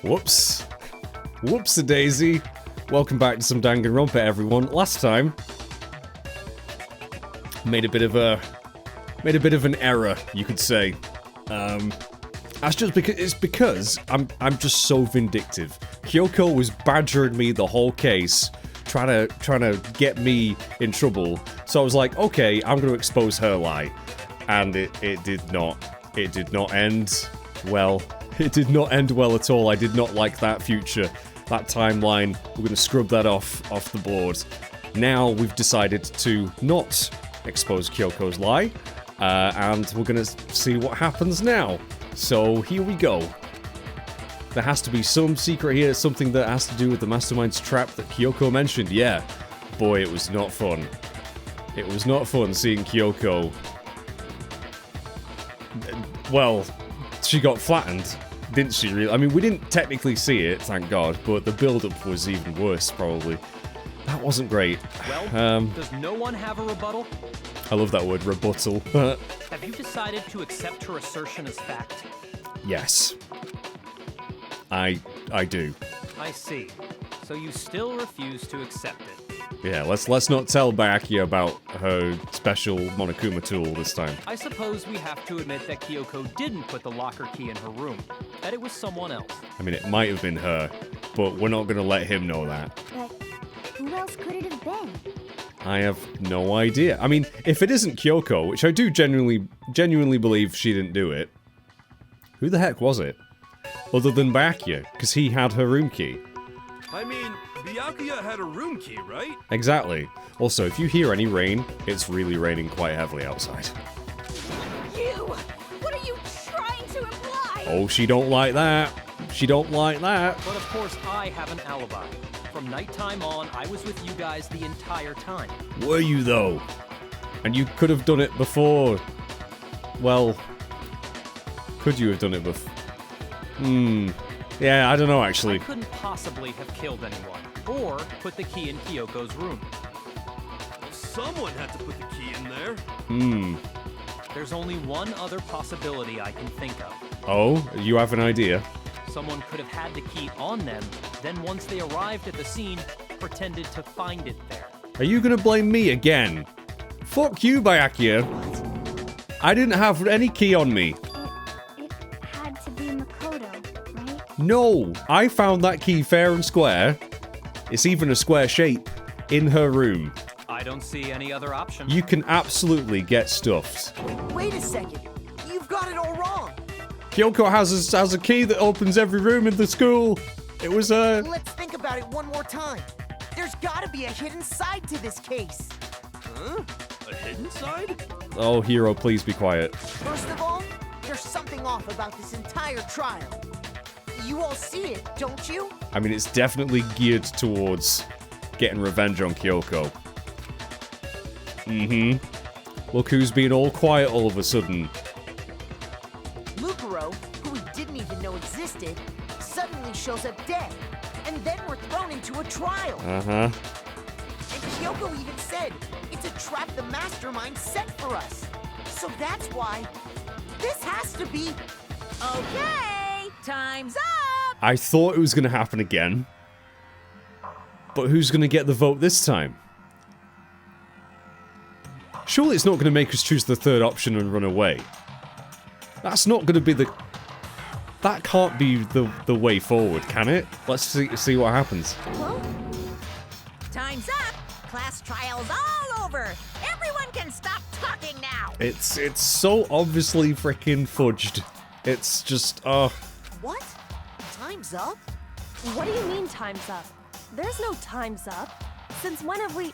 Whoops. Whoops-a-daisy. Welcome back to some Danganronpa, everyone. Last time, made a bit of an error, you could say. That's just because I'm just so vindictive. Kyoko was badgering me the whole case, trying to get me in trouble. So I was like, okay, I'm gonna expose her lie, and it did not end well. It did not end well at all. I did not like that future, that timeline. We're gonna scrub that off the board. Now we've decided to not expose Kyoko's lie, and we're gonna see what happens now. So here we go. There has to be some secret here, something that has to do with the Mastermind's trap that Kyoko mentioned. Yeah, boy, it was not fun. It was not fun seeing Kyoko. Well, she got flattened, didn't she, really? I mean, we didn't technically see it, thank God, but the build-up was even worse, probably. That wasn't great. Well, does no one have a rebuttal? I love that word, rebuttal. Have you decided to accept her assertion as fact? Yes. I do. I see. So you still refuse to accept it? Yeah, let's not tell Byakuya about her special Monokuma tool this time. I suppose we have to admit that Kyoko didn't put the locker key in her room. That it was someone else. I mean, it might have been her, but we're not gonna let him know that. But who else could it have been? I have no idea. I mean, if it isn't Kyoko, which I do genuinely believe she didn't do it, who the heck was it? Other than Byakuya, because he had her room key. I mean, Byakuya had a room key, right? Exactly. Also, if you hear any rain, it's really raining quite heavily outside. You! What are you trying to imply? Oh, she don't like that. She don't like that. But of course, I have an alibi. From nighttime on, I was with you guys the entire time. Were you, though? And you could have done it before. Well, could you have done it before? Yeah, I don't know, actually. I couldn't possibly have killed anyone, or put the key in Kyoko's room. Someone had to put the key in there. There's only one other possibility I can think of. Oh, you have an idea? Someone could have had the key on them, then once they arrived at the scene, pretended to find it there. Are you gonna blame me again? Fuck you, Byakuya. I didn't have any key on me. It had to be Makoto, right? No, I found that key fair and square. It's even a square shape in her room. I don't see any other option. You can absolutely get stuffed. Wait a second. You've got it all wrong. Kyoko has a key that opens every room in the school. It was her. Let's think about it one more time. There's gotta be a hidden side to this case. Huh? A hidden side? Oh, Hero, please be quiet. First of all, there's something off about this entire trial. You all see it, don't you? I mean, it's definitely geared towards getting revenge on Kyoko. Look who's being all quiet all of a sudden. Lucaro, who we didn't even know existed, suddenly shows up dead. And then we're thrown into a trial. Uh-huh. And Kyoko even said, it's a trap the Mastermind set for us. So that's why this has to be... Okay, time's up! I thought it was going to happen again. But who's going to get the vote this time? Surely it's not going to make us choose the third option and run away. That's not going to be the... That can't be the way forward, can it? Let's see what happens. Whoa. Time's up! Class trial's all over! Everyone can stop talking now! It's so obviously freaking fudged. It's just, What? Time's up? What do you mean time's up? There's no time's up. Since when have we...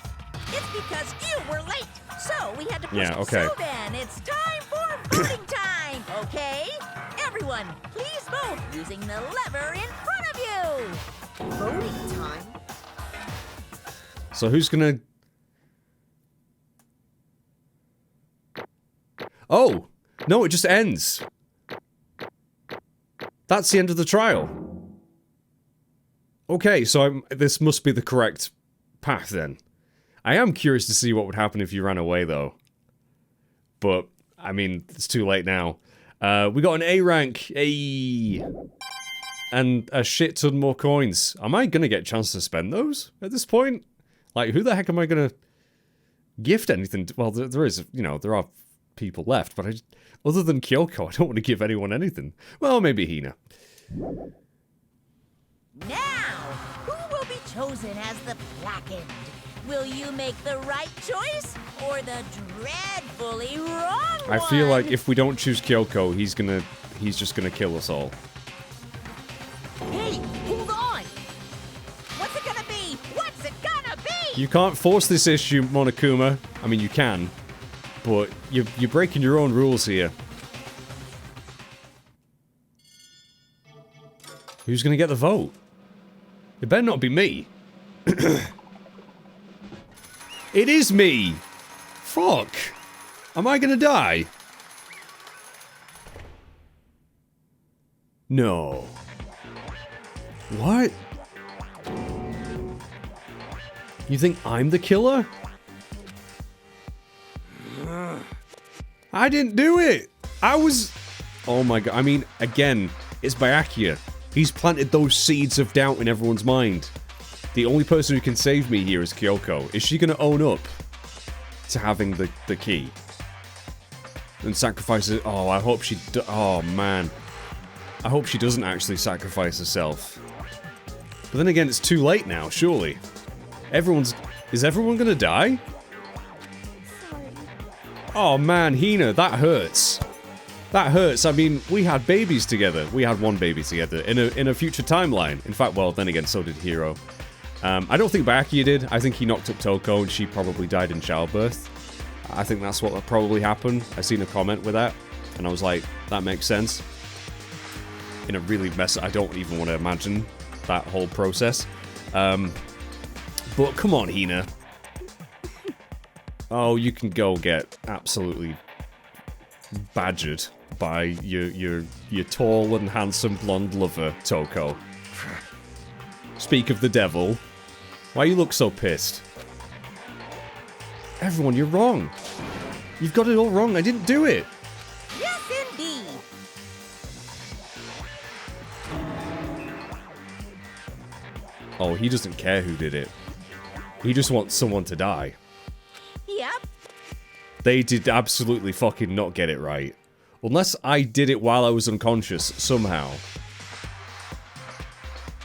It's because you were late, so we had to push Yeah, okay. So then, it's time for voting time, okay? Everyone, please vote using the lever in front of you! Voting time? So who's gonna... Oh! No, it just ends. That's the end of the trial. Okay, so this must be the correct path then. I am curious to see what would happen if you ran away, though. But, I mean, it's too late now. We got an A rank. Hey. and a shit ton more coins. Am I gonna get a chance to spend those at this point? Like, who the heck am I gonna gift anything to? Well, there is, you know, there are people left, but other than Kyoko, I don't want to give anyone anything. Well, maybe Hina. Now, who will be chosen as the Blackened? Will you make the right choice or the dreadfully wrong one? I feel like if we don't choose Kyoko, he's just gonna kill us all. Hey, hold on! What's it gonna be? What's it gonna be? You can't force this issue, Monokuma. I mean, you can, but you're breaking your own rules here. Who's gonna get the vote? It better not be me. It is me! Fuck! Am I gonna die? No. What? You think I'm the killer? I didn't do it! I was... Oh my god, I mean, again, it's Byakuya. He's planted those seeds of doubt in everyone's mind. The only person who can save me here is Kyoko. Is she gonna own up to having the key? And sacrifice it? Oh, I hope she oh man. I hope she doesn't actually sacrifice herself. But then again, it's too late now, surely. Is everyone gonna die? Sorry. Oh man, Hina, that hurts. That hurts. I mean, we had babies together. We had one baby together in a future timeline. In fact, well, then again, so did Hiro. I don't think Byakuya did. I think he knocked up Toko and she probably died in childbirth. I think that's what probably happened. I seen a comment with that, and I was like, that makes sense. In a really mess, I don't even want to imagine that whole process. But come on, Hina. Oh, you can go get absolutely badgered by your tall and handsome blonde lover, Toko. Speak of the devil. Why you look so pissed? Everyone, you're wrong. You've got it all wrong. I didn't do it. Yes, indeed. Oh, he doesn't care who did it. He just wants someone to die. Yep. They did absolutely fucking not get it right. Unless I did it while I was unconscious, somehow.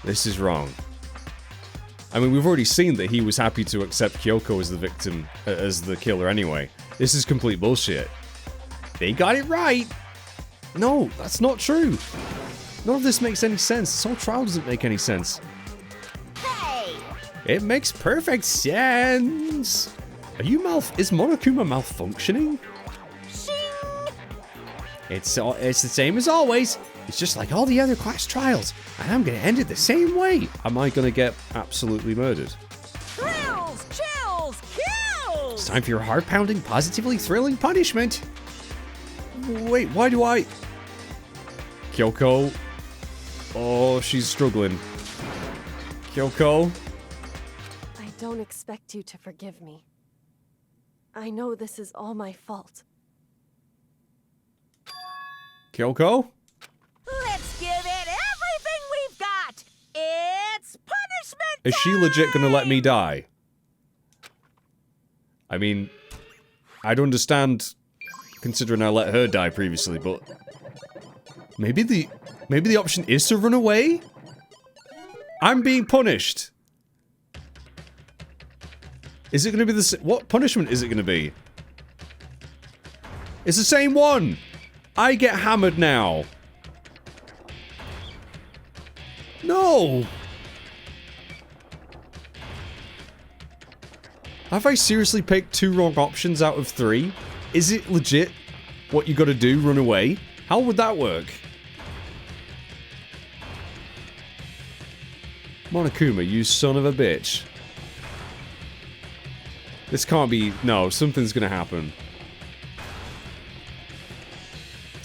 This is wrong. I mean, we've already seen that he was happy to accept Kyoko as the victim, as the killer anyway. This is complete bullshit. They got it right! No, that's not true. None of this makes any sense. This whole trial doesn't make any sense. Hey! It makes perfect sense! Is Monokuma malfunctioning? Shing! It's the same as always. It's just like all the other class trials, and I'm gonna end it the same way. Am I gonna get absolutely murdered? Thrills! Chills! Kills! It's time for your heart-pounding, positively thrilling punishment. Wait, why do I... Kyoko? Oh, she's struggling. Kyoko? I don't expect you to forgive me. I know this is all my fault. Kyoko? Let's give it everything we've got! It's punishment Is she legit gonna let me die? I mean, I'd understand considering I let her die previously, but maybe the option is to run away? I'm being punished. Is it gonna be what punishment is it gonna be? It's the same one! I get hammered now. No! Have I seriously picked 2 wrong options out of 3? Is it legit what you gotta do, run away? How would that work? Monokuma, you son of a bitch. This can't be... No, something's gonna happen.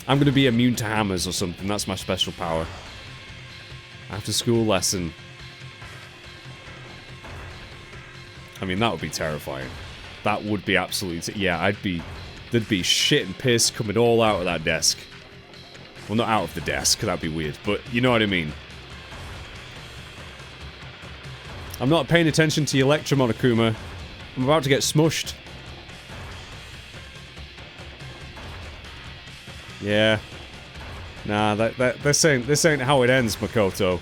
I'm gonna be immune to hammers or something. That's my special power. After school lesson. I mean, that would be terrifying. That would be absolutely... Yeah, there'd be shit and piss coming all out of that desk. Well, not out of the desk, that'd be weird, but you know what I mean. I'm not paying attention to your lecture, Monokuma. I'm about to get smushed. Yeah. Nah, this ain't how it ends, Makoto.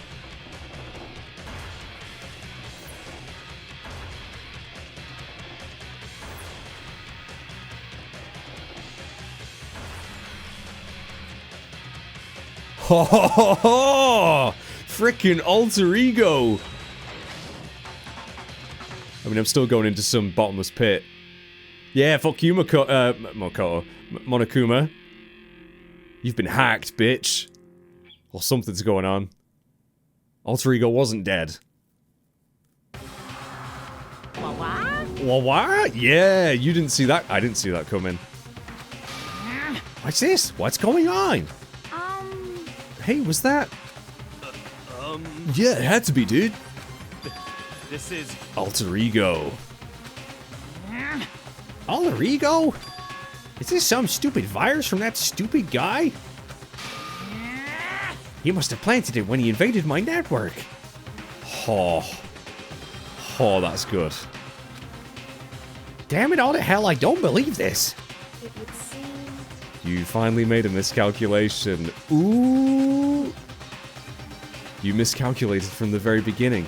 Ho ho ho ho! Frickin' alter ego! I mean, I'm still going into some bottomless pit. Yeah, fuck you, Monokuma. You've been hacked, bitch. Or something's going on. Alter ego wasn't dead. What? Yeah, you didn't see that. I didn't see that coming. What's this? What's going on? Hey, was that? Yeah, it had to be, dude. This is... Alter ego. Alter ego? Is this some stupid virus from that stupid guy? He must have planted it when he invaded my network. Oh. Oh, that's good. Damn it all to hell, I don't believe this. It would seem... You finally made a miscalculation. Ooh. You miscalculated from the very beginning.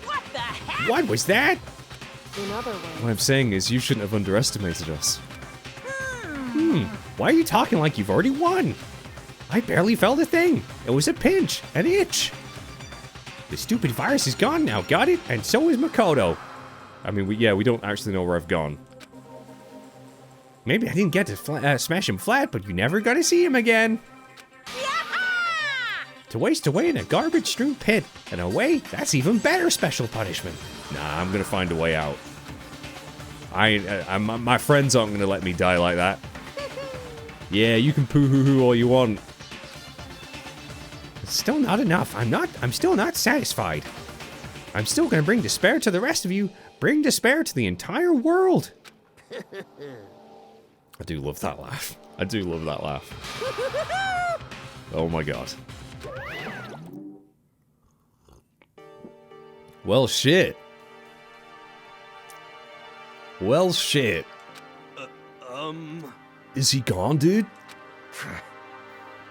What the heck? What was that? In other words... What I'm saying is you shouldn't have underestimated us. Why are you talking like you've already won? I barely felt a thing. It was a pinch, an itch. The stupid virus is gone now, got it? And so is Makoto. I mean, we don't actually know where I've gone. Maybe I didn't get to smash him flat, but you never got to see him again. To waste away in a garbage-strewn pit. And away, that's even better special punishment. Nah, I'm gonna find a way out. My friends aren't gonna let me die like that. Yeah, you can poo-hoo-hoo all you want. It's still not enough. I'm still not satisfied. I'm still gonna bring despair to the rest of you. Bring despair to the entire world. I do love that laugh. I do love that laugh. Oh my god. Well, shit. Well, shit. Is he gone, dude?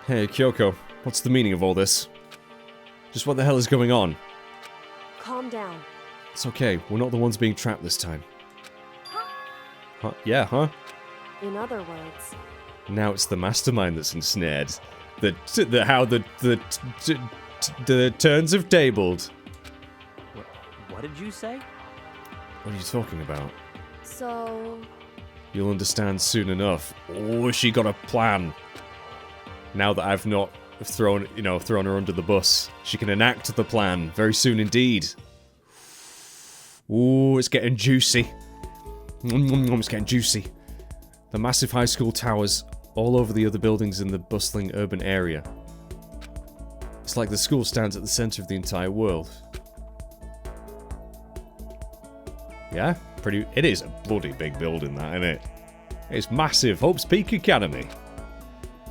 Hey, Kyoko. What's the meaning of all this? Just what the hell is going on? Calm down. It's okay. We're not the ones being trapped this time. Huh? Yeah, huh? In other words... Now it's the mastermind that's ensnared. The turns have tabled. What did you say? What are you talking about? So... You'll understand soon enough. Oh, she got a plan. Now that I've not thrown her under the bus, she can enact the plan very soon indeed. Ooh, it's getting juicy. It's getting juicy. The massive high school towers all over the other buildings in the bustling urban area. It's like the school stands at the center of the entire world. Yeah? It is a bloody big building, that, isn't it? It's massive. Hope's Peak Academy.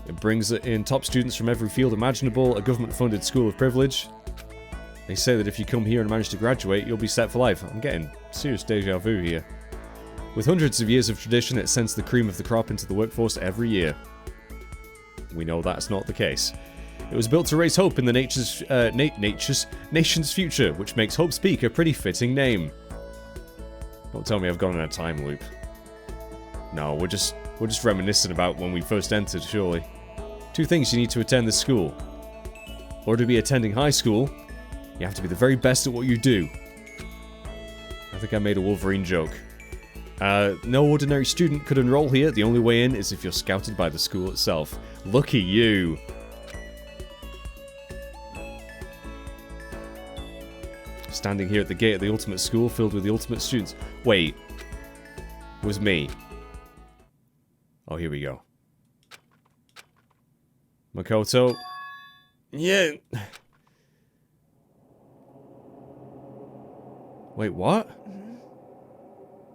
It brings in top students from every field imaginable, a government-funded school of privilege. They say that if you come here and manage to graduate, you'll be set for life. I'm getting serious deja vu here. With hundreds of years of tradition, it sends the cream of the crop into the workforce every year. We know that's not the case. It was built to raise hope in the nation's future, which makes Hope's Peak a pretty fitting name. Don't tell me I've gone in a time loop. No, we're just reminiscing about when we first entered, surely. 2 things you need to attend this school. Or to be attending high school, you have to be the very best at what you do. I think I made a Wolverine joke. No ordinary student could enroll here. The only way in is if you're scouted by the school itself. Lucky you. Standing here at the gate of the ultimate school filled with the ultimate students. Wait. Was me. Oh, here we go. Makoto. Yeah. Wait, what?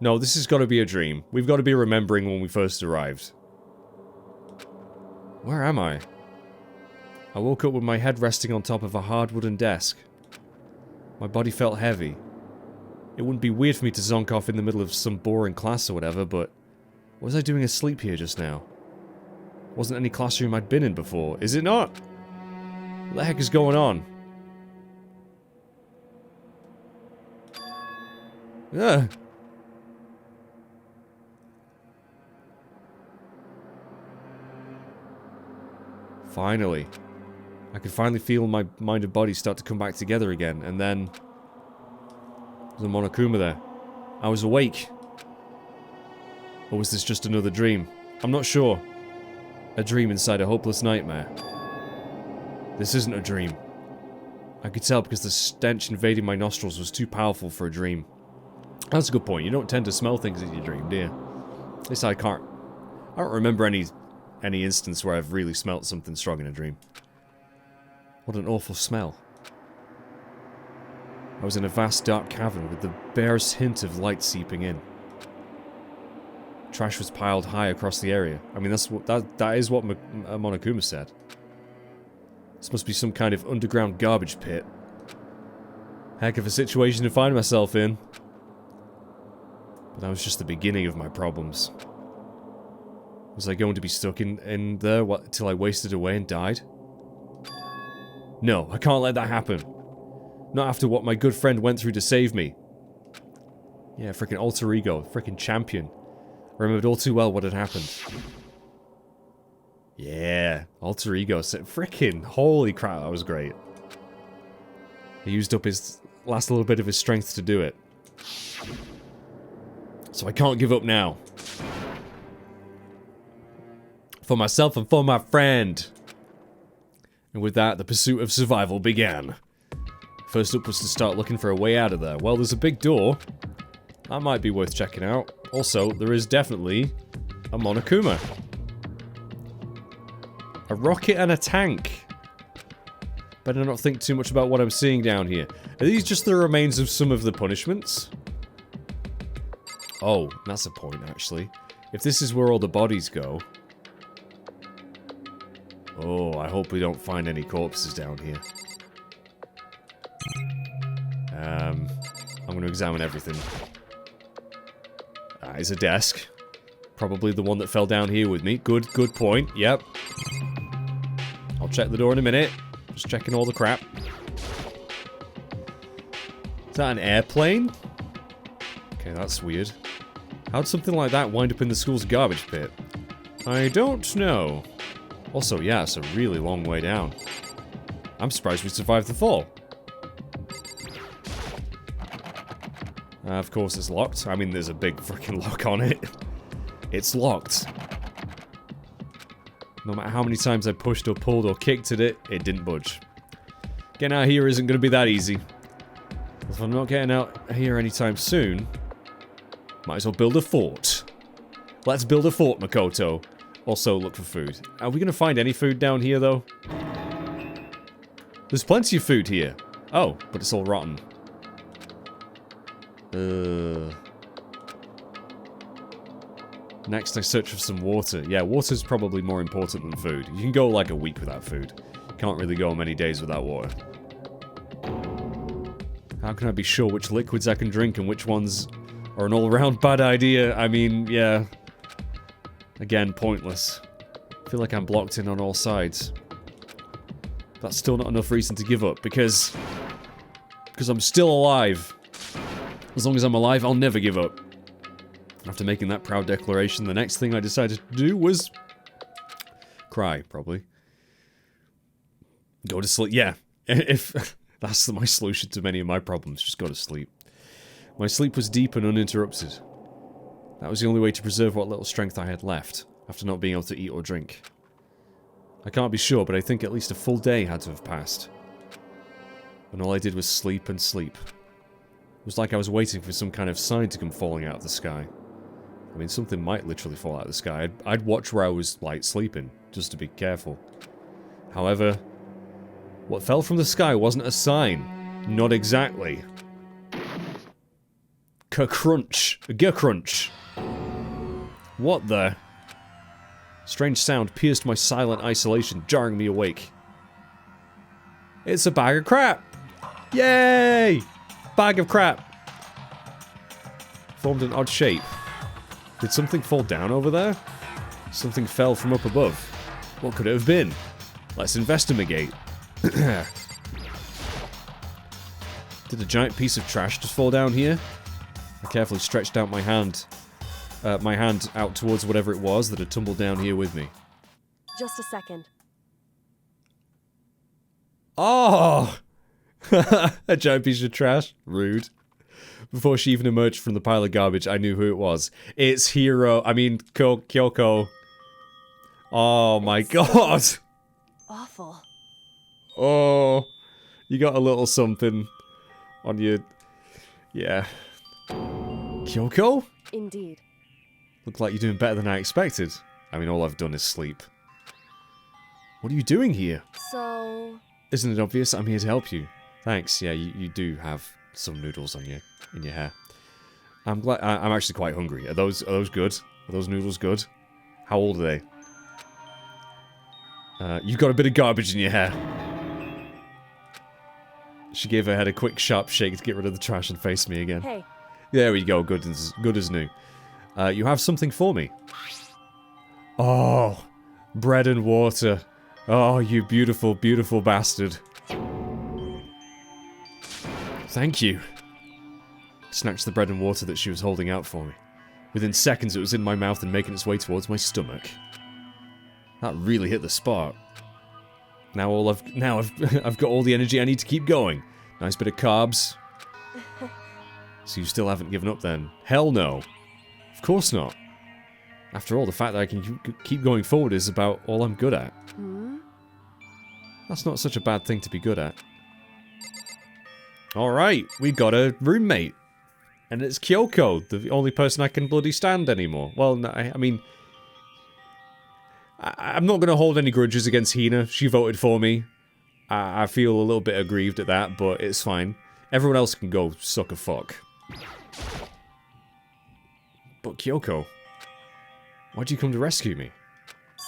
No, this has got to be a dream. We've got to be remembering when we first arrived. Where am I? I woke up with my head resting on top of a hard wooden desk. My body felt heavy. It wouldn't be weird for me to zonk off in the middle of some boring class or whatever, but... What was I doing asleep here just now? Wasn't any classroom I'd been in before. Is it not? What the heck is going on? Ugh. Finally. I could finally feel my mind and body start to come back together again, and then... There's a Monokuma there. I was awake. Or was this just another dream? I'm not sure. A dream inside a hopeless nightmare. This isn't a dream. I could tell because the stench invading my nostrils was too powerful for a dream. That's a good point. You don't tend to smell things in your dream, do you? At least I can't... I don't remember any instance where I've really smelt something strong in a dream. What an awful smell. I was in a vast dark cavern with the barest hint of light seeping in. Trash was piled high across the area. I mean, that is what Monokuma said. This must be some kind of underground garbage pit. Heck of a situation to find myself in. But that was just the beginning of my problems. Was I going to be stuck in there till I wasted away and died? No, I can't let that happen. Not after what my good friend went through to save me. Yeah, frickin' alter ego, frickin' champion. I remembered all too well what had happened. Yeah, alter ego. Frickin' holy crap, that was great. He used up his last little bit of his strength to do it. So I can't give up now. For myself and for my friend. And with that, the pursuit of survival began. First up was to start looking for a way out of there. Well, there's a big door. That might be worth checking out. Also, there is definitely a Monokuma. A rocket and a tank. Better not think too much about what I'm seeing down here. Are these just the remains of some of the punishments? Oh, that's a point, actually. If this is where all the bodies go... Oh, I hope we don't find any corpses down here. I'm going to examine everything. That is a desk. Probably the one that fell down here with me. Good point. Yep. I'll check the door in a minute. Just checking all the crap. Is that an airplane? Okay, that's weird. How'd something like that wind up in the school's garbage pit? I don't know. Also, yeah, it's a really long way down. I'm surprised we survived the fall. Of course it's locked. I mean, there's a big freaking lock on it. It's locked. No matter how many times I pushed or pulled or kicked at it, it didn't budge. Getting out of here isn't going to be that easy. If I'm not getting out here anytime soon, might as well build a fort. Let's build a fort, Makoto. Also, look for food. Are we going to find any food down here, though? There's plenty of food here. Oh, but it's all rotten. Next, I search for some water. Yeah, water's probably more important than food. You can go like a week without food. Can't really go many days without water. How can I be sure which liquids I can drink and which ones are an all-around bad idea? I mean, yeah. Again, pointless. I feel like I'm blocked in on all sides. That's still not enough reason to give up, because I'm still alive. As long as I'm alive, I'll never give up. After making that proud declaration, the next thing I decided to do was... cry, probably. Go to sleep. Yeah, if that's my solution to many of my problems, just go to sleep. My sleep was deep and uninterrupted. That was the only way to preserve what little strength I had left, after not being able to eat or drink. I can't be sure, but I think at least a full day had to have passed. And all I did was sleep and sleep. It was like I was waiting for some kind of sign to come falling out of the sky. I mean, something might literally fall out of the sky. I'd watch where I was, like, sleeping, just to be careful. However, what fell from the sky wasn't a sign. Not exactly. K-crunch. G-crunch. What the? Strange sound pierced my silent isolation, jarring me awake. It's a bag of crap! Yay! Bag of crap. formed an odd shape. Did something fall down over there? Something fell from up above. What could it have been? Let's investigate. Did a giant piece of trash just fall down here? I carefully stretched out my hand out towards whatever it was that had tumbled down here with me. Just a second. Oh! A giant piece of trash? Rude. Before she even emerged from the pile of garbage, I knew who it was. It's Kyoko. Oh my god! Awful. Oh, you got a little something on your... Yeah. Kyoko? Indeed. Look like you're doing better than I expected. I mean, all I've done is sleep. What are you doing here? So... Isn't it obvious? I'm here to help you. Thanks. Yeah, you do have some noodles on in your hair. I'm glad. I'm actually quite hungry. Are those good? Are those noodles good? How old are they? You've got a bit of garbage in your hair. She gave her head a quick, sharp shake to get rid of the trash and faced me again. Hey. There we go. Good as new. You have something for me. Oh, bread and water. Oh, you beautiful, beautiful bastard. Thank you. Snatched the bread and water that she was holding out for me. Within seconds, it was in my mouth and making its way towards my stomach. That really hit the spot. Now I've got all the energy I need to keep going. Nice bit of carbs. So you still haven't given up then? Hell no. Of course not. After all, the fact that I can keep going forward is about all I'm good at. Hmm? That's not such a bad thing to be good at. Alright, we got a roommate. And it's Kyoko, the only person I can bloody stand anymore. Well, no, I mean... I'm not going to hold any grudges against Hina. She voted for me. I feel a little bit aggrieved at that, but it's fine. Everyone else can go suck a fuck. But Kyoko, why'd you come to rescue me?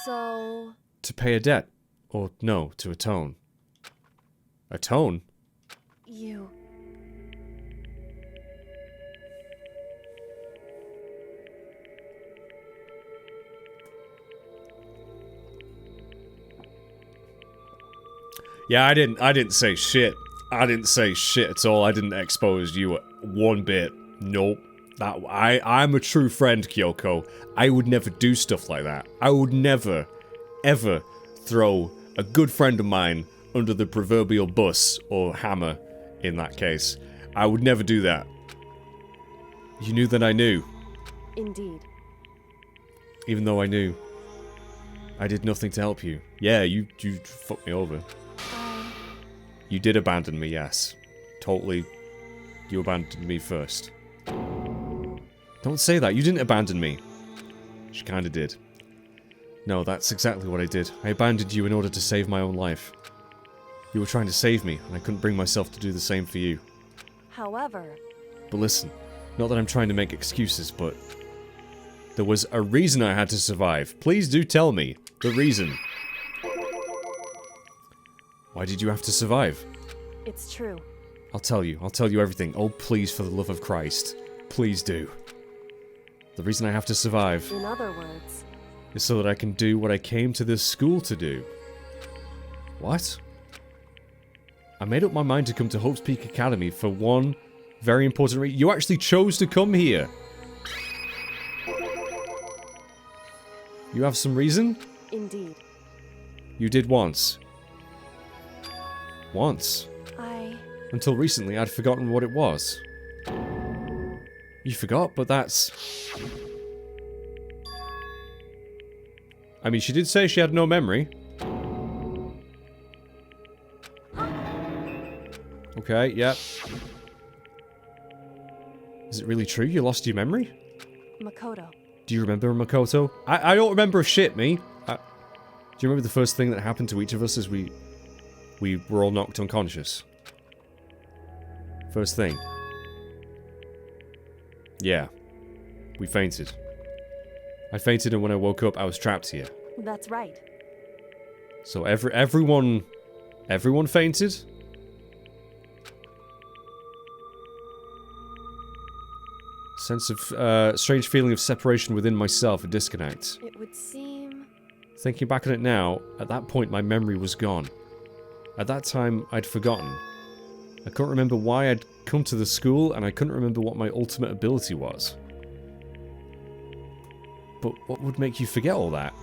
So... To pay a debt. Or, no, to atone. Atone? You... Yeah, I didn't say shit. I didn't say shit at all. I didn't expose you one bit. Nope. I'm a true friend, Kyoko. I would never do stuff like that. I would never, ever throw a good friend of mine under the proverbial bus, or hammer, in that case. I would never do that. You knew that I knew. Indeed. Even though I knew. I did nothing to help you. Yeah, you fucked me over. You did abandon me, yes. Totally. You abandoned me first. Don't say that. You didn't abandon me. She kinda did. No, that's exactly what I did. I abandoned you in order to save my own life. You were trying to save me, and I couldn't bring myself to do the same for you. However... But listen, not that I'm trying to make excuses, but... There was a reason I had to survive. Please do tell me the reason. Why did you have to survive? It's true. I'll tell you everything. Oh, please, for the love of Christ. Please do. The reason I have to survive In other words... is so that I can do what I came to this school to do. What? I made up my mind to come to Hope's Peak Academy for one very important reason. You actually chose to come here. You have some reason? Indeed. You did once. Once. Until recently, I'd forgotten what it was. You forgot, but that's... I mean, she did say she had no memory. Okay, yep. Is it really true? You lost your memory? Makoto. Do you remember Makoto? I don't remember a shit, me. Do you remember the first thing that happened to each of us as we were all knocked unconscious? First thing. Yeah. We fainted. I fainted, and when I woke up, I was trapped here. That's right. So everyone fainted? Sense of, strange feeling of separation within myself, a disconnect. It would seem... Thinking back on it now, at that point my memory was gone. At that time, I'd forgotten. I couldn't remember why I'd come to the school, and I couldn't remember what my ultimate ability was. But what would make you forget all that?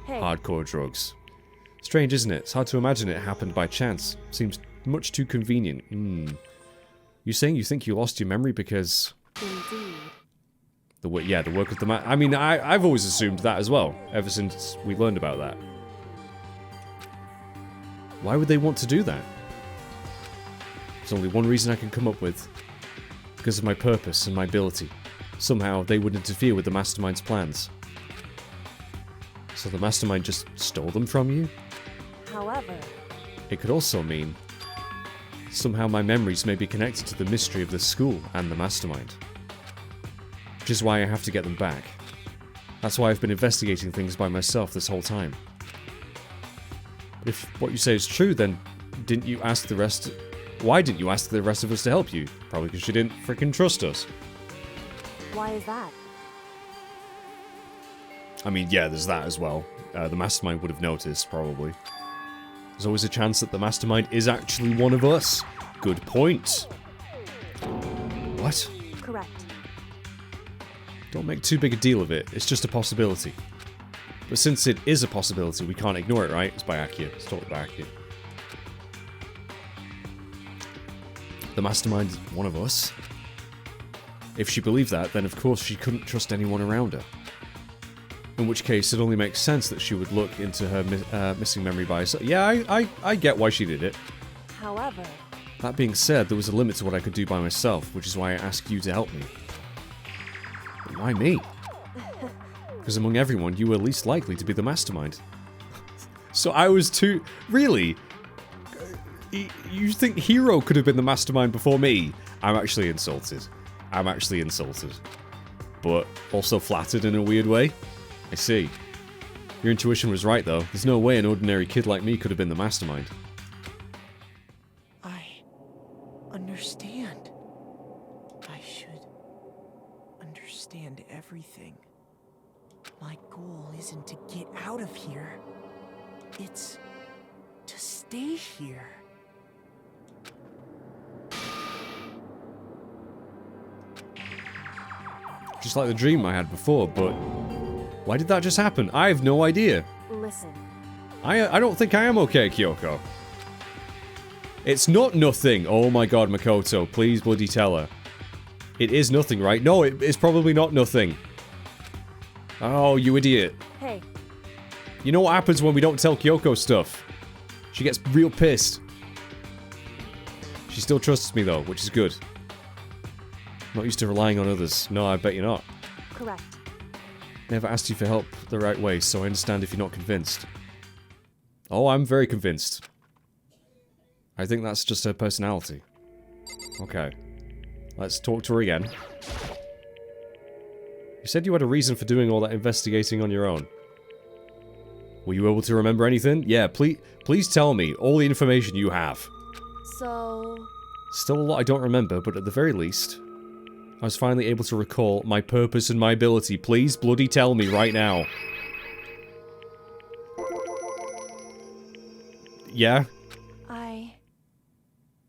Hey. Hardcore drugs. Strange, isn't it? It's hard to imagine it happened by chance. Seems much too convenient. You saying you think you lost your memory because... Indeed. The work of the man. I mean, I've always assumed that as well, ever since we learned about that. Why would they want to do that? There's only one reason I can come up with. Because of my purpose and my ability. Somehow, they would interfere with the Mastermind's plans. So the Mastermind just stole them from you? However... It could also mean... Somehow my memories may be connected to the mystery of the school and the Mastermind. Which is why I have to get them back. That's why I've been investigating things by myself this whole time. If what you say is true, then didn't you ask the rest... Why didn't you ask the rest of us to help you? Probably because you didn't frickin' trust us. Why is that? I mean, yeah, there's that as well. The Mastermind would have noticed, probably. There's always a chance that the Mastermind is actually one of us. Good point. What? Correct. Don't make too big a deal of it. It's just a possibility. But since it is a possibility, we can't ignore it, right? It's by Akia. It's totally by Akia. The Mastermind is one of us. If she believed that, then of course she couldn't trust anyone around her. In which case, it only makes sense that she would look into her missing memory by herself. Yeah, I get why she did it. However... That being said, there was a limit to what I could do by myself, which is why I asked you to help me. But why me? Because among everyone, you were least likely to be the Mastermind. So I was too... Really? You think Hero could have been the Mastermind before me? I'm actually insulted. I'm actually insulted. But also flattered in a weird way. I see. Your intuition was right, though. There's no way an ordinary kid like me could have been the Mastermind. I understand. I should understand everything. My goal isn't to get out of here. It's to stay here. Just like the dream I had before, but... Why did that just happen? I have no idea. Listen. I don't think I am okay, Kyoko. It's not nothing. Oh my god, Makoto. Please bloody tell her. It is nothing, right? No, it's probably not nothing. Oh, you idiot. Hey. You know what happens when we don't tell Kyoko stuff? She gets real pissed. She still trusts me though, which is good. Not used to relying on others. No, I bet you're not. Correct. Never asked you for help the right way, so I understand if you're not convinced. Oh, I'm very convinced. I think that's just her personality. Okay. Let's talk to her again. You said you had a reason for doing all that investigating on your own. Were you able to remember anything? Yeah, please tell me all the information you have. So... Still a lot I don't remember, but at the very least... I was finally able to recall my purpose and my ability. Please bloody tell me right now. Yeah?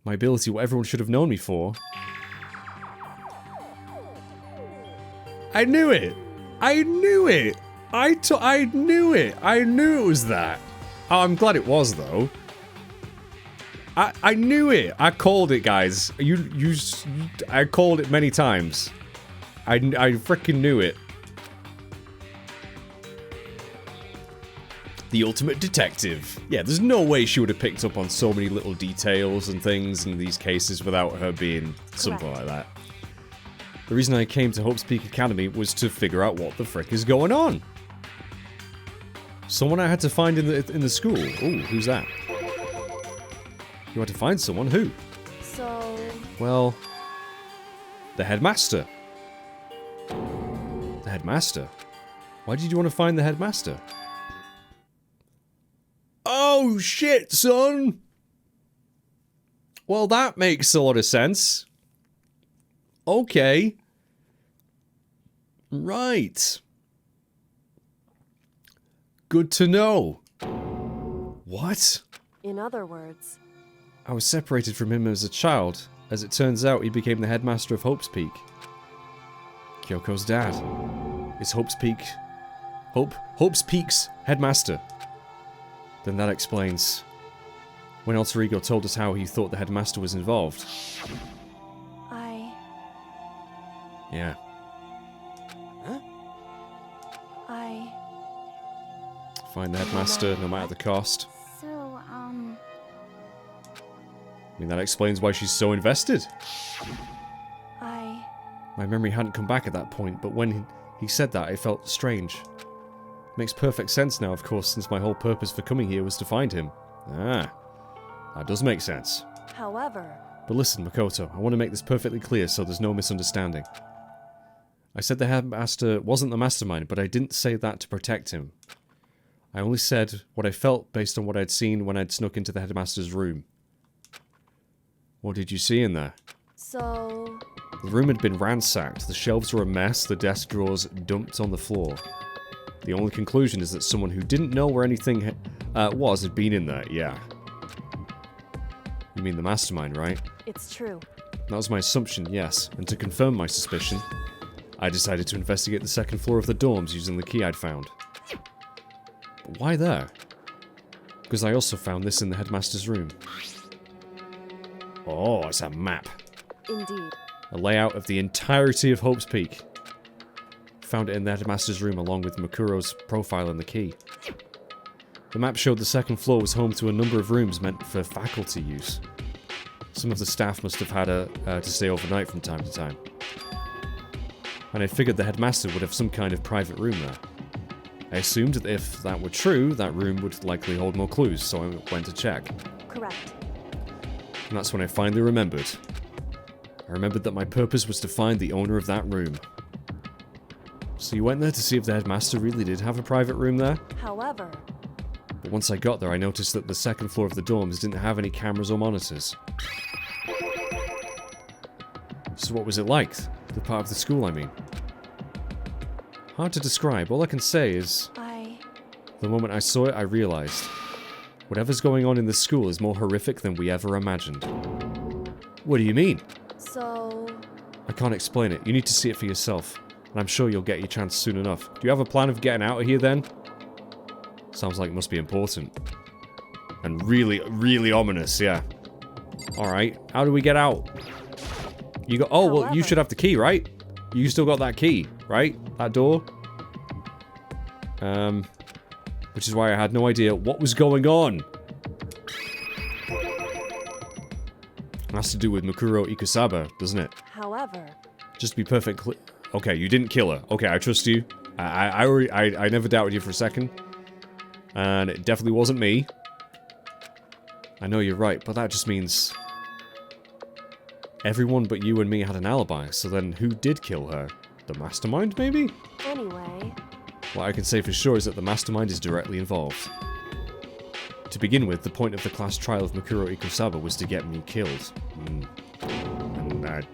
My ability, what everyone should have known me for. I knew it! I knew it! I knew it! I knew it was that! Oh, I'm glad it was, though. I knew it! I called it, guys. I called it many times. I freaking knew it. The ultimate detective. Yeah, there's no way she would have picked up on so many little details and things in these cases without her being something like that. The reason I came to Hope's Peak Academy was to figure out what the frick is going on. Someone I had to find in the school. Ooh, who's that? You had to find someone? Who? So... Well... The headmaster. The headmaster? Why did you want to find the headmaster? Oh shit, son! Well, that makes a lot of sense. Okay. Right. Good to know. What? In other words, I was separated from him as a child. As it turns out, he became the headmaster of Hope's Peak. Kyoko's dad is Hope's Peak's headmaster. Then that explains when Alter Ego told us how he thought the headmaster was involved. Yeah. Find the headmaster, no matter the cost. So, I mean, that explains why she's so invested. My memory hadn't come back at that point, but when he said that, it felt strange. Makes perfect sense now, of course, since my whole purpose for coming here was to find him. Ah, that does make sense. However... But listen, Makoto, I want to make this perfectly clear so there's no misunderstanding. I said the headmaster wasn't the mastermind, but I didn't say that to protect him. I only said what I felt based on what I'd seen when I'd snuck into the headmaster's room. What did you see in there? So... The room had been ransacked, the shelves were a mess, the desk drawers dumped on the floor. The only conclusion is that someone who didn't know where anything was had been in there, yeah. You mean the mastermind, right? It's true. That was my assumption, yes, and to confirm my suspicion, I decided to investigate the second floor of the dorms using the key I'd found. But why there? Because I also found this in the headmaster's room. Oh, it's a map. Indeed. A layout of the entirety of Hope's Peak. Found it in the headmaster's room along with Makuro's profile and the key. The map showed the second floor was home to a number of rooms meant for faculty use. Some of the staff must have had to stay overnight from time to time. And I figured the headmaster would have some kind of private room there. I assumed that if that were true, that room would likely hold more clues, so I went to check. Correct. And that's when I finally remembered. I remembered that my purpose was to find the owner of that room. So you went there to see if the headmaster really did have a private room there? However... But once I got there, I noticed that the second floor of the dorms didn't have any cameras or monitors. So what was it like? The part of the school, I mean. Hard to describe. All I can say is... The moment I saw it, I realized. Whatever's going on in this school is more horrific than we ever imagined. What do you mean? So... I can't explain it. You need to see it for yourself. And I'm sure you'll get your chance soon enough. Do you have a plan of getting out of here then? Sounds like it must be important. And really, really ominous, yeah. Alright, how do we get out? You got- oh, well, you should have the key, right? You still got that key, right? That door? Which is why I had no idea what was going on. It has to do with Makuro Ikusaba, doesn't it? However... Just to be perfectly... Okay, you didn't kill her. Okay, I trust you. I never doubted you for a second. And it definitely wasn't me. I know you're right, but that just means... Everyone but you and me had an alibi, so then who did kill her? The mastermind, maybe? Anyway... What I can say for sure is that the mastermind is directly involved. To begin with, the point of the class trial of Makuro Ikusaba was to get me killed. And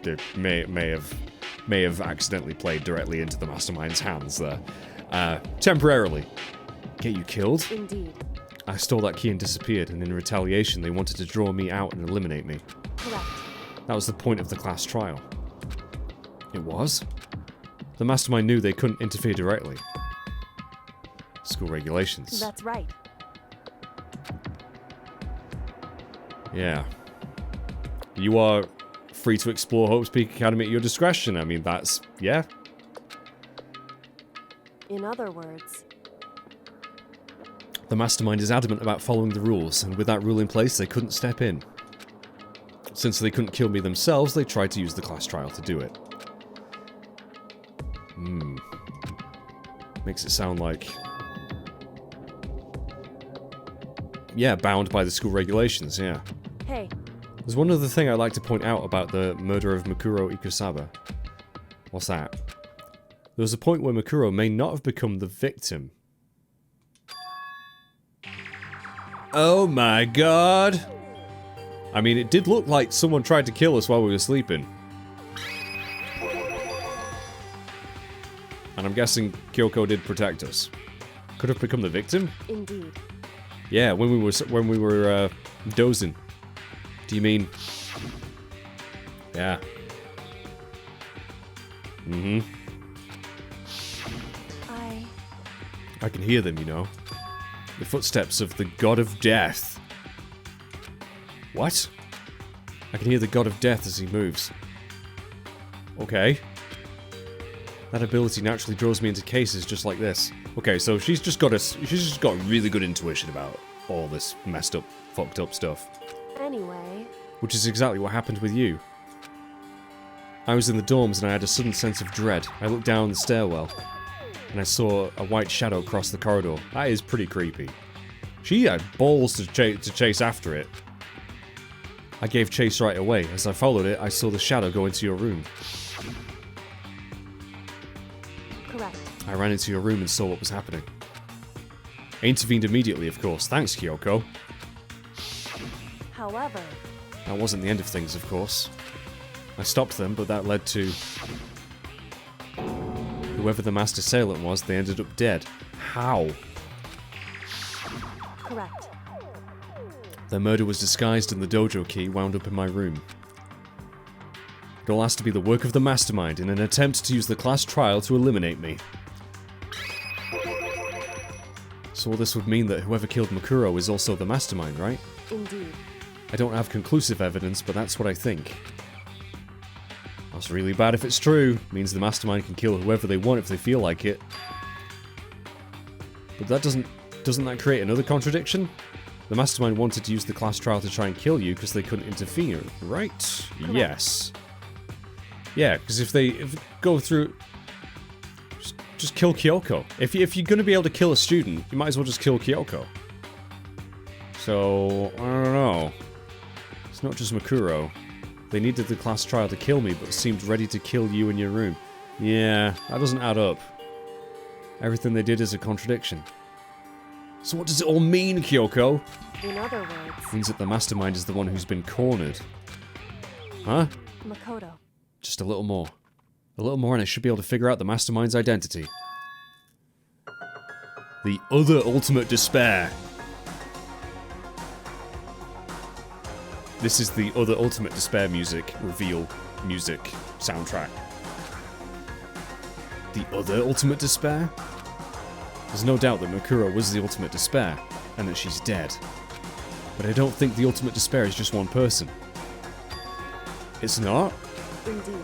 it may have accidentally played directly into the mastermind's hands there. Temporarily. Get you killed? Indeed. I stole that key and disappeared, and in retaliation they wanted to draw me out and eliminate me. Correct. That was the point of the class trial. It was? The mastermind knew they couldn't interfere directly. School regulations. That's right. Yeah. You are free to explore Hope's Peak Academy at your discretion. I mean, that's... yeah. In other words... The mastermind is adamant about following the rules, and with that rule in place, they couldn't step in. Since they couldn't kill me themselves, they tried to use the class trial to do it. Makes it sound like... yeah, bound by the school regulations, yeah. Hey. There's one other thing I'd like to point out about the murder of Makuro Ikusaba. What's that? There was a point where Makuro may not have become the victim. Oh my god! I mean, it did look like someone tried to kill us while we were sleeping. And I'm guessing Kyoko did protect us. Could have become the victim? Indeed. Yeah, when we were dozing. Do you mean? Yeah. Mm-hmm. I can hear them, you know. The footsteps of the god of death. What? I can hear the god of death as he moves. Okay. That ability naturally draws me into cases just like this. Okay, so she's just got really good intuition about all this messed up, fucked up stuff. Anyway. Which is exactly what happened with you. I was in the dorms and I had a sudden sense of dread. I looked down the stairwell and I saw a white shadow cross the corridor. That is pretty creepy. She had balls to chase after it. I gave chase right away. As I followed it, I saw the shadow go into your room. Correct. I ran into your room and saw what was happening. I intervened immediately, of course. Thanks, Kyoko. However... That wasn't the end of things, of course. I stopped them, but that led to... Whoever the master assailant was, they ended up dead. How? Correct. Their murder was disguised and the dojo key wound up in my room. It all has to be the work of the mastermind in an attempt to use the class trial to eliminate me. So all this would mean that whoever killed Makuro is also the mastermind, right? Indeed. I don't have conclusive evidence, but that's what I think. That's really bad if it's true. It means the mastermind can kill whoever they want if they feel like it. But that doesn't that create another contradiction? The mastermind wanted to use the class trial to try and kill you because they couldn't interfere, right? Correct. Yes. Yeah, because if they go through... Just kill Kyoko. If you're going to be able to kill a student, you might as well just kill Kyoko. So, I don't know. It's not just Makuro. They needed the class trial to kill me, but seemed ready to kill you in your room. Yeah, that doesn't add up. Everything they did is a contradiction. So what does it all mean, Kyoko? In other words... It means that the mastermind is the one who's been cornered. Huh? Makoto. Just a little more. A little more and I should be able to figure out the mastermind's identity. The other ultimate despair. This is the other ultimate despair music, reveal music, soundtrack. The other ultimate despair? There's no doubt that Makuro was the ultimate despair, and that she's dead. But I don't think the ultimate despair is just one person. It's not? Indeed.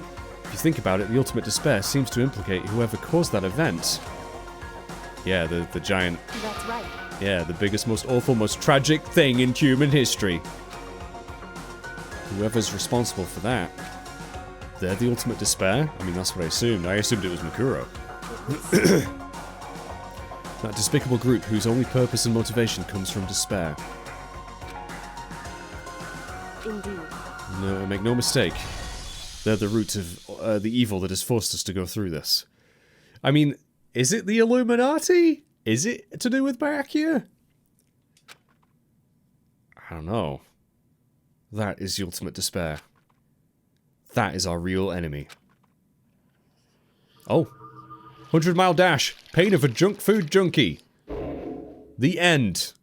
If you think about it, the ultimate despair seems to implicate whoever caused that event. Yeah, the giant... That's right. Yeah, the biggest, most awful, most tragic thing in human history. Whoever's responsible for that. They're the ultimate despair? I mean, that's what I assumed. I assumed it was Makuro. That despicable group whose only purpose and motivation comes from despair. Indeed. No, make no mistake. They're the root of the evil that has forced us to go through this. I mean, is it the Illuminati? Is it to do with Byakuya? I don't know. That is the ultimate despair. That is our real enemy. Oh. 100-mile dash. Pain of a junk food junkie. The end.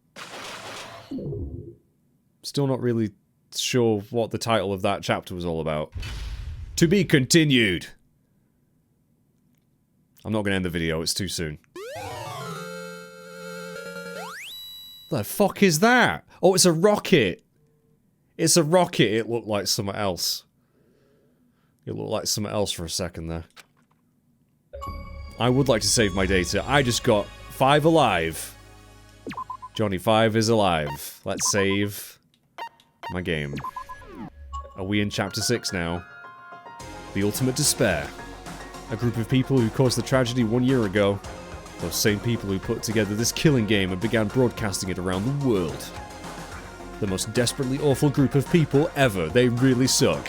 Still not really sure what the title of that chapter was all about. To be continued. I'm not going to end the video, it's too soon. The fuck is that? Oh, it's a rocket. It's a rocket. It looked like something else. It looked like something else for a second there. I would like to save my data. I just got 5 alive. Johnny 5 is alive. Let's save my game. Are we in chapter 6 now? The ultimate despair. A group of people who caused the tragedy 1 year ago. Those same people who put together this killing game and began broadcasting it around the world. The most desperately awful group of people ever. They really suck.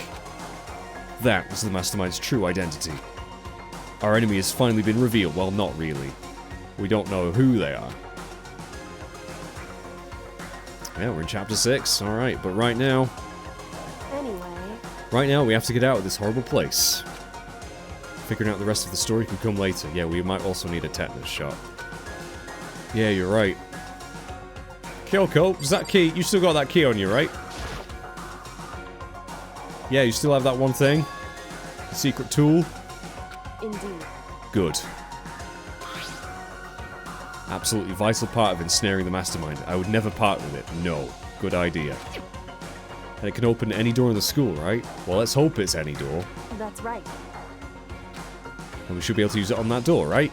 That is the Mastermind's true identity. Our enemy has finally been revealed. Well, not really. We don't know who they are. Yeah, we're in chapter 6. Alright, but right now... Anyway... Right now, we have to get out of this horrible place. Figuring out the rest of the story can come later. Yeah, we might also need a tetanus shot. Yeah, you're right. Kyoko, is that key? You still got that key on you, right? Yeah, you still have that one thing? The secret tool? Indeed. Good. Absolutely vital part of ensnaring the mastermind. I would never part with it. No. Good idea. And it can open any door in the school, right? Well, let's hope it's any door. That's right. And we should be able to use it on that door, right?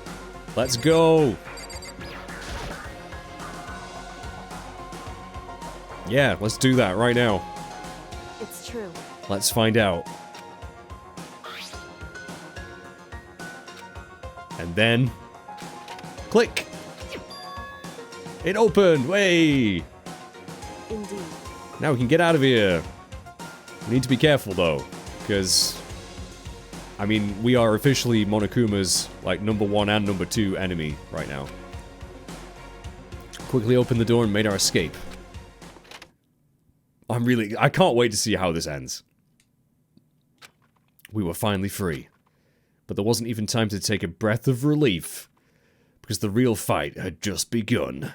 Let's go! Yeah, let's do that right now. It's true. Let's find out. And then... click! It opened! Way! Indeed. Now we can get out of here. We need to be careful, though. Because... I mean, we are officially Monokuma's, like, #1 and #2 enemy right now. Quickly opened the door and made our escape. I can't wait to see how this ends. We were finally free. But there wasn't even time to take a breath of relief. Because the real fight had just begun.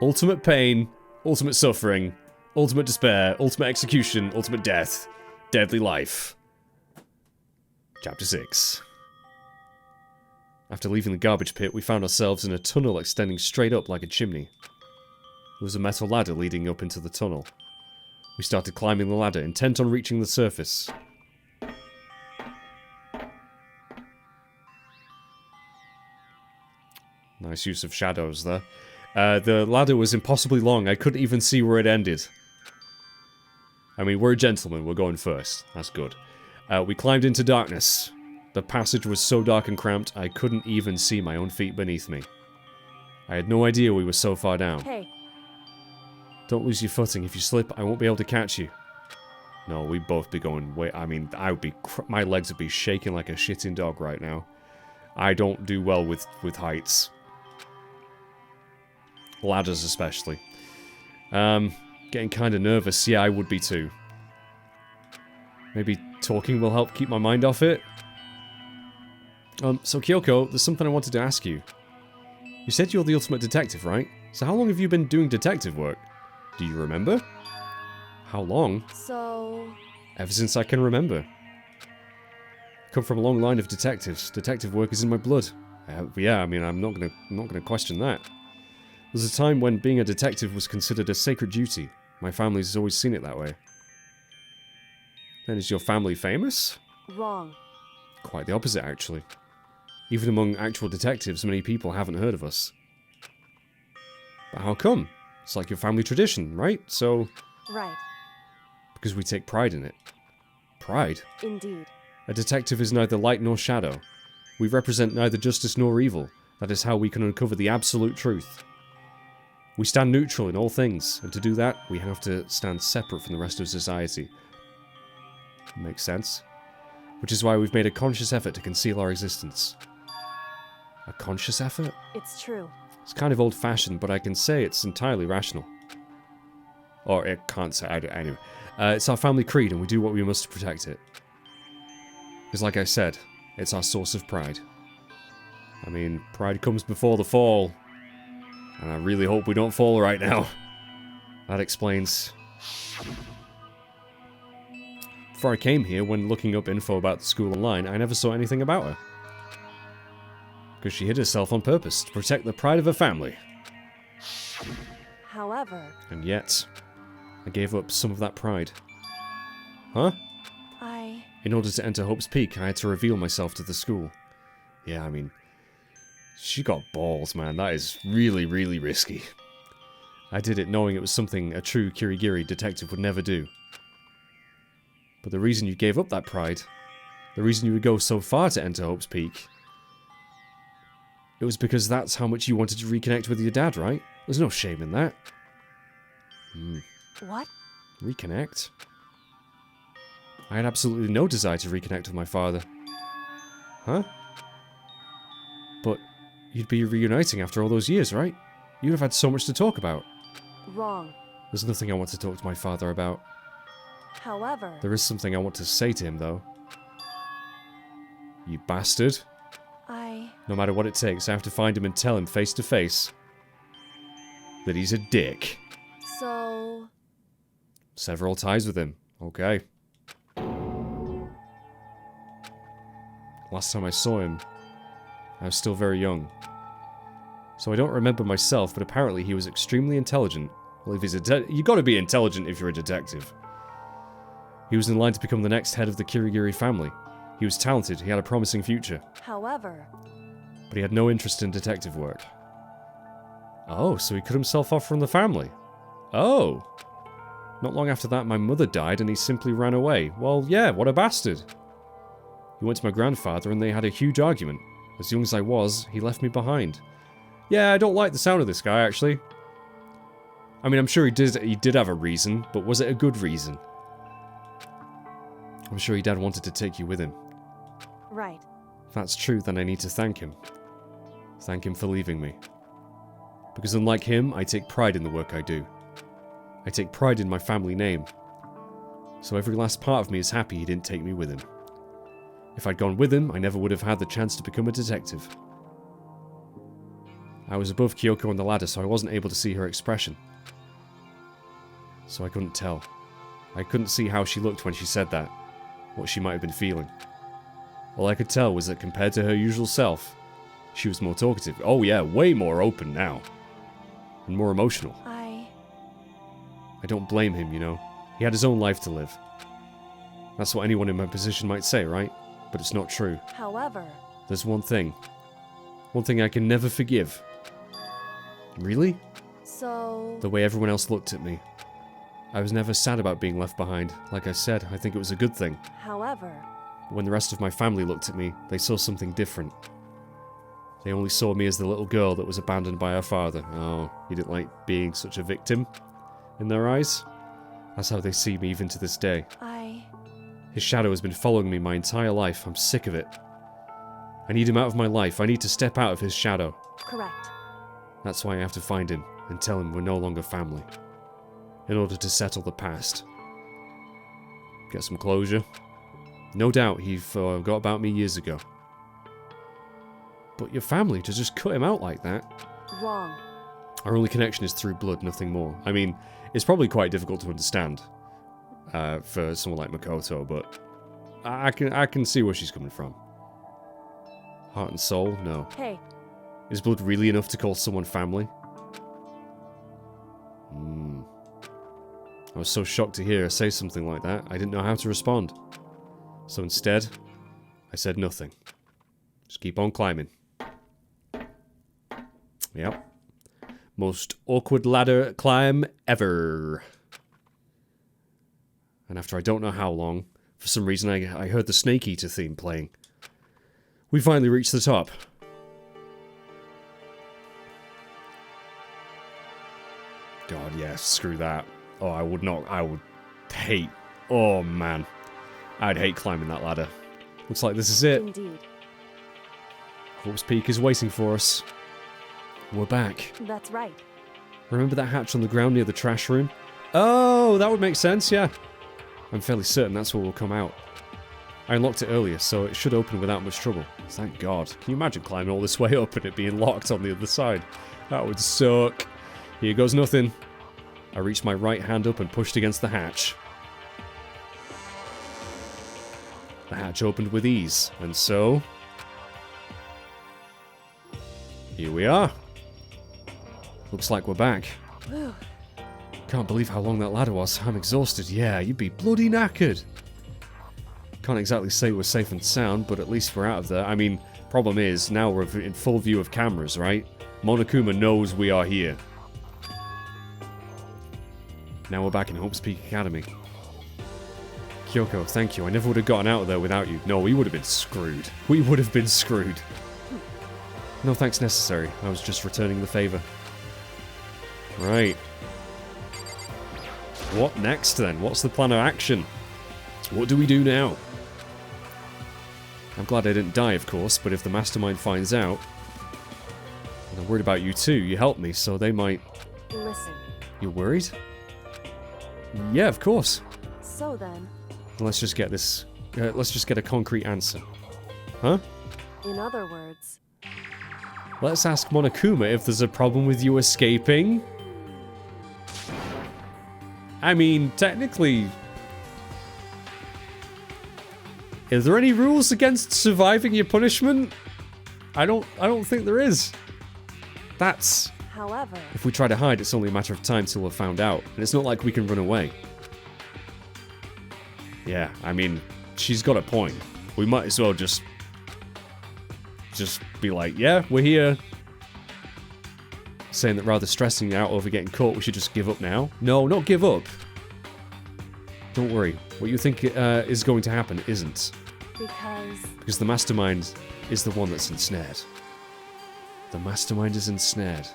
Ultimate pain, ultimate suffering, ultimate despair, ultimate execution, ultimate death, deadly life. Chapter 6. After leaving the garbage pit, we found ourselves in a tunnel extending straight up like a chimney. There was a metal ladder leading up into the tunnel. We started climbing the ladder, intent on reaching the surface. Nice use of shadows there. The ladder was impossibly long. I couldn't even see where it ended. I mean, we're gentlemen. We're going first. That's good. We climbed into darkness. The passage was so dark and cramped, I couldn't even see my own feet beneath me. I had no idea we were so far down. Hey. Don't lose your footing. If you slip, I won't be able to catch you. No, we'd both be going way... I mean, I would be... my legs would be shaking like a shitting dog right now. I don't do well with heights. Ladders especially. Getting kind of nervous. Yeah, I would be too. Maybe talking will help keep my mind off it? So Kyoko, there's something I wanted to ask you. You said you're the ultimate detective, right? So how long have you been doing detective work? Do you remember? How long? So... Ever since I can remember. I come from a long line of detectives. Detective work is in my blood. Yeah, I mean, I'm not gonna question that. There's a time when being a detective was considered a sacred duty. My family's always seen it that way. Then is your family famous? Wrong. Quite the opposite, actually. Even among actual detectives, many people haven't heard of us. But how come? It's like your family tradition, right? So... Right. Because we take pride in it. Pride? Indeed. A detective is neither light nor shadow. We represent neither justice nor evil. That is how we can uncover the absolute truth. We stand neutral in all things, and to do that, we have to stand separate from the rest of society. Makes sense. Which is why we've made a conscious effort to conceal our existence. A conscious effort? It's true. It's kind of old-fashioned, but I can say it's entirely rational. Or it can't say, anyway. It's our family creed, and we do what we must to protect it. Because like I said, it's our source of pride. I mean, pride comes before the fall. And I really hope we don't fall right now. That explains. Before I came here, when looking up info about the school online, I never saw anything about her. Because she hid herself on purpose to protect the pride of her family. However... And yet, I gave up some of that pride. Huh? In order to enter Hope's Peak, I had to reveal myself to the school. Yeah, I mean... She got balls, man. That is really, really risky. I did it knowing it was something a true Kirigiri detective would never do. But the reason you gave up that pride, the reason you would go so far to enter Hope's Peak, it was because that's how much you wanted to reconnect with your dad, right? There's no shame in that. What? Reconnect? I had absolutely no desire to reconnect with my father. Huh? But you'd be reuniting after all those years, right? You'd have had so much to talk about. Wrong. There's nothing I want to talk to my father about. However, There is something I want to say to him, though. You bastard. No matter what it takes, I have to find him and tell him face to face that he's a dick. So... Several ties with him. Okay. Last time I saw him, I was still very young. So I don't remember myself, but apparently he was extremely intelligent. Well, if he's you gotta be intelligent if you're a detective. He was in line to become the next head of the Kirigiri family. He was talented, he had a promising future. However... But he had no interest in detective work. Oh, so he cut himself off from the family. Oh. Not long after that, my mother died and he simply ran away. Well, yeah, what a bastard. He went to my grandfather and they had a huge argument. As young as I was, he left me behind. Yeah, I don't like the sound of this guy, actually. I mean, I'm sure he did have a reason, but was it a good reason? I'm sure your dad wanted to take you with him. Right. If that's true, then I need to thank him. Thank him for leaving me. Because unlike him, I take pride in the work I do. I take pride in my family name. So every last part of me is happy he didn't take me with him. If I'd gone with him, I never would have had the chance to become a detective. I was above Kyoko on the ladder, so I wasn't able to see her expression. So I couldn't tell. I couldn't see how she looked when she said that, what she might have been feeling. All I could tell was that compared to her usual self, she was more talkative. Oh yeah, way more open now. And more emotional. I don't blame him, you know. He had his own life to live. That's what anyone in my position might say, right? But it's not true. However... There's one thing. One thing I can never forgive. Really? So... The way everyone else looked at me. I was never sad about being left behind. Like I said, I think it was a good thing. However... When the rest of my family looked at me, they saw something different. They only saw me as the little girl that was abandoned by her father. Oh, he didn't like being such a victim in their eyes. That's how they see me even to this day. His shadow has been following me my entire life. I'm sick of it. I need him out of my life. I need to step out of his shadow. Correct. That's why I have to find him and tell him we're no longer family. In order to settle the past. Get some closure. No doubt he forgot about me years ago. But your family to just cut him out like that? Wrong. Our only connection is through blood, nothing more. I mean, it's probably quite difficult to understand for someone like Makoto, but I can see where she's coming from. Heart and soul? No. Hey. Is blood really enough to call someone family? I was so shocked to hear her say something like that, I didn't know how to respond. So instead, I said nothing. Just keep on climbing. Yep. Most awkward ladder climb ever. And after I don't know how long, for some reason I heard the Snake Eater theme playing. We finally reached the top. God, yeah, screw that. Oh, I would hate. Oh, man. I'd hate climbing that ladder. Looks like this is it. Indeed. Corpse Peak is waiting for us. We're back. That's right. Remember that hatch on the ground near the trash room? Oh, that would make sense, yeah. I'm fairly certain that's where we'll come out. I unlocked it earlier, so it should open without much trouble. Thank God. Can you imagine climbing all this way up and it being locked on the other side? That would suck. Here goes nothing. I reached my right hand up and pushed against the hatch. The hatch opened with ease, and so... here we are. Looks like we're back. Whew. Can't believe how long that ladder was. I'm exhausted. Yeah, you'd be bloody knackered. Can't exactly say we're safe and sound, but at least we're out of there. I mean, problem is, now we're in full view of cameras, right? Monokuma knows we are here. Now we're back in Hope's Peak Academy. Kyoko, thank you. I never would have gotten out of there without you. No, we would have been screwed. We would have been screwed. No thanks necessary. I was just returning the favor. Right. What next then? What's the plan of action? What do we do now? I'm glad I didn't die, of course, but if the mastermind finds out... and I'm worried about you too. You helped me, so they might... Listen. You're worried? Yeah, of course. So then, Let's just get this. Let's just get a concrete answer. Huh? in other words, Let's ask Monokuma if there's a problem with you escaping. I mean, technically... Is there any rules against surviving your punishment? I don't think there is. That's... however, If we try to hide, it's only a matter of time till we're found out. And it's not like we can run away. Yeah, I mean, she's got a point. We might as well just be like, yeah, we're here. Saying that rather stressing out over getting caught, we should just give up now. No, not give up. Don't worry. What you think is going to happen isn't. Because the mastermind is the one that's ensnared. The mastermind is ensnared.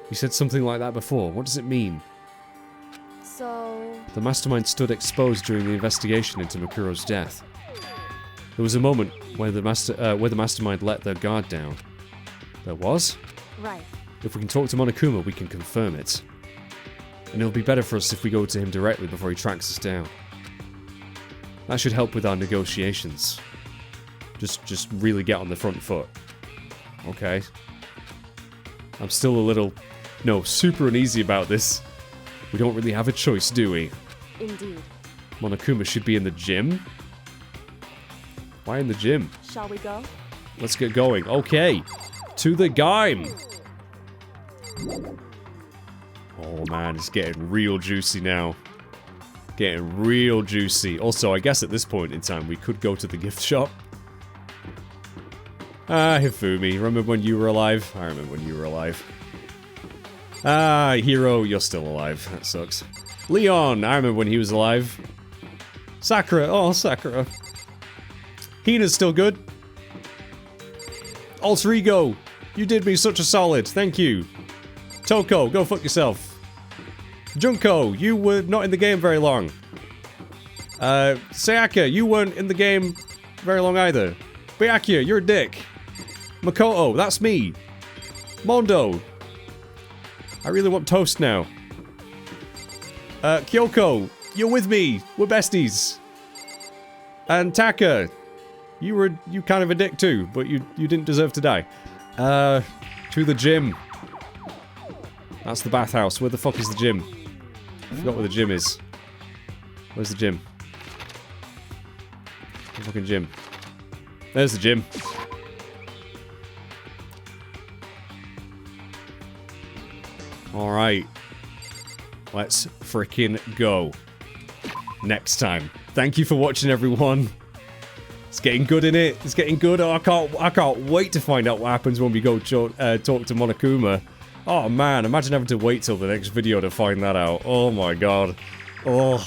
You said something like that before. What does it mean? so The mastermind stood exposed during the investigation into Makuro's death. There was a moment where the mastermind let their guard down. There was? right. If we can talk to Monokuma, we can confirm it. And it'll be better for us if we go to him directly before he tracks us down. That should help with our negotiations. Just really get on the front foot. Okay. I'm still a little... No, super uneasy about this. We don't really have a choice, do we? Indeed. Monokuma should be in the gym? Why in the gym? Shall we go? Let's get going. Okay. To the game. Oh man, it's getting real juicy now. Getting real juicy. Also, I guess at this point in time, we could go to the gift shop. Ah, Hifumi, remember when you were alive? I remember when you were alive. Ah, Hiro, you're still alive. That sucks. Leon, I remember when he was alive. Sakura, oh, Sakura. Hina's still good. Alter Ego, you did me such a solid, thank you. Toko, go fuck yourself. Junko, you were not in the game very long. Sayaka, you weren't in the game very long either. Byakuya, you're a dick. Makoto, that's me. Mondo. I really want toast now. Kyoko, you're with me. We're besties. And Taka, you kind of a dick too, but you didn't deserve to die. To the gym. That's the bathhouse. Where the fuck is the gym? I forgot where the gym is. Where's the gym? The fucking gym. There's the gym. Alright. Let's frickin' go. Next time. Thank you for watching, everyone. It's getting good in it. It's getting good. Oh, I can't wait to find out what happens when we go talk to Monokuma. Oh man, imagine having to wait till the next video to find that out. Oh my god. Oh.